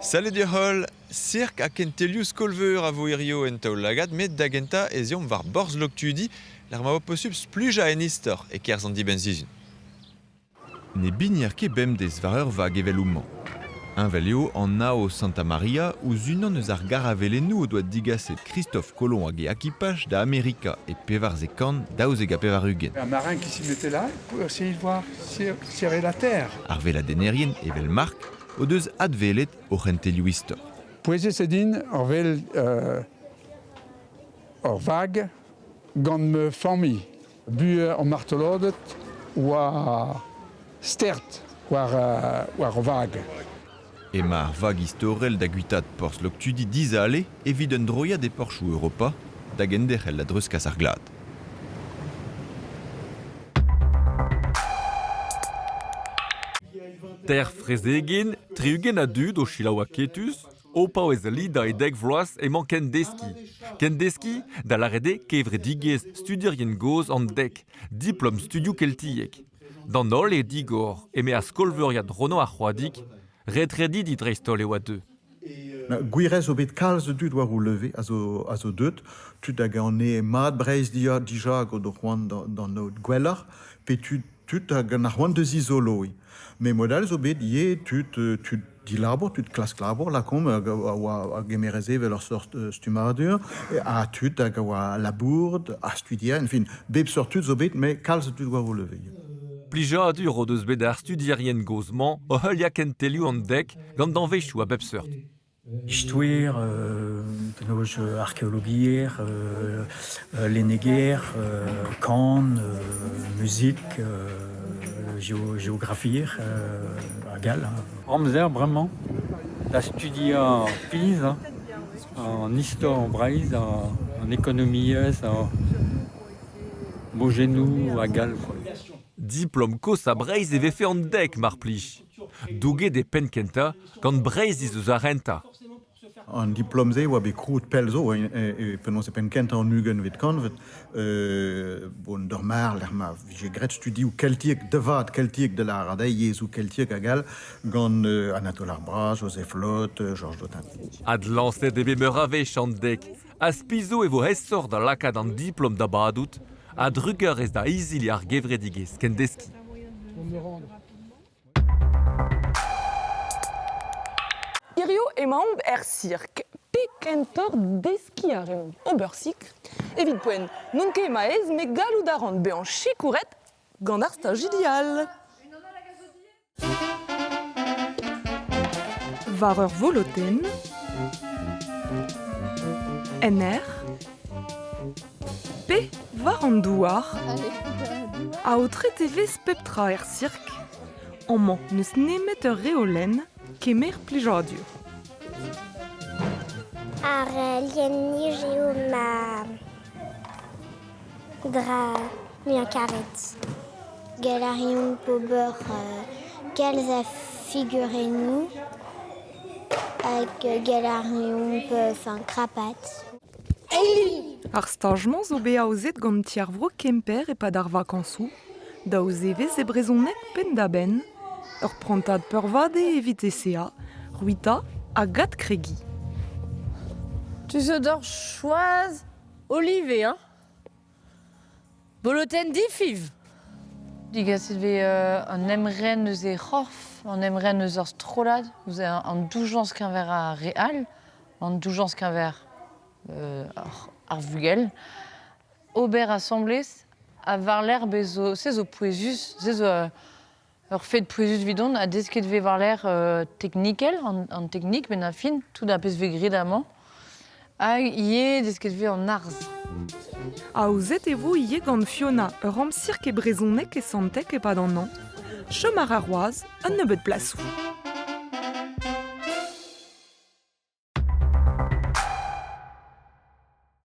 Salut du hol, cirque a kentelius kolveur a voirio en taoulagat, met d'agenta eziom var borz loctudi, l'ar ma posubs pluja en istor e kerz an di benzizun. Ne binier ket bemdez var ur vag eveloumman. Un velio an nao Santa Maria ouz unan eus ar garavelennou o doa digaset Christophe Colomb hag e akipaj da Amerika e pevar ze kan daouzeg a pevar ugen. Un marin qui s'y mettait là pour essayer de voir serrer la terre. Ar veladenerien evel mark o deus advelet o rentelioù istor. Poeze sedin orvel or vag gant me fammi. Bu an martelodet oa stert war o vag. E ma ar vag istorel da guitad porz loctudi dizale evit un droiad e porchou Europa da gendec'hel la dreuskas ar glad. Ter frezegin, triugen a dud o chilaoa ketus, opa oez lida e deg vloaz emañ ken deski. Ken deski, da larede kevre digez studierien goz an dek, diplom studiou keltiek. Dan ol e digor, eme a skolveriad rono a c'hoadik, retredi dit reistol e oa deux. Gwirez o bet kalz dud war o leve a zo deut, tud hag an e mat breiz dija gant o c'hoant dan no gweller, pe tud hag an ar c'hoant deus izoloi. Me modal zo bet ie tud dilabor, tud klask labor, lakom a gemereze vel ur sort stumadur, a tud hag a labourd, a studier, en fin, bep sort tud zo bet, me kalz dud war o leve. Plija a dur o deus bet ar studierien gozman, o hel ya kentelioù an dek, gant danvechou a bep seurt. Istouer, penoj arkeologier, leneger, kan, musik, géographir, a gal. Ramzer, vraiment, da studia piz, en histoire en breiz, en économiez, en mogenou, a gal. Diplom kos a breiz e vefe an dek mar plij. Douget e pen kenta gant breiz iz eus a renta. An diplom ze oa bet krout pel zo, e penaos e pen kent an ugen vet kanvet, bon, d'ur mar, l'er ma vije gret studioù keltiek devat, keltiek de la radei, yezou keltiek a gal, gant Anatole Arbraz, Joseph Lot, Georges Dotin. Ad lancet e meur a vech an dek. A spizo e vo hessor da lakad an diplom da badout, a druger ez da izili ar gevredigez ken deski. Irio emaomp cirque, pekentor deski a remont obersikl, evit poen non ket maez me galou da rand be an chikouret gant ar staj ideal. Var ur voloten, NR, P var an douar, a o tretevez peptra cirque, an man neus nemet ur reolen kemer plijadur. Ar liennij eo ma dra nu an karet. Galarion pober kalz a figurenou hag galarion peuf an krapat. Ar stajman zo be aozet gant tiarvro kemper e pad ar vakansou, da o zevez e brezonek pen da ben, ur prantad peurvade evit esea, ruita a gat kregi. Tu se dor choaz olive, hein? Boloten difiv. Digaset ve an emren eus e c'horf, an emren eus ur strolad, eus an doujans kenver a real, an doujans kenver ar vugel. Ober assemblez, a var l'er bezo, se zo poezus, se zo ur fet poezus vidon, a desket ve var l'er teknikel, an teknik, ben a fin, tout da pez ve gridamant. Hag ie desket ve an arz. Aozet e vo ie gant Fiona, ur am cirque e brezonek e santek e pad an an, chom ar arroaz, un nebeud plasou.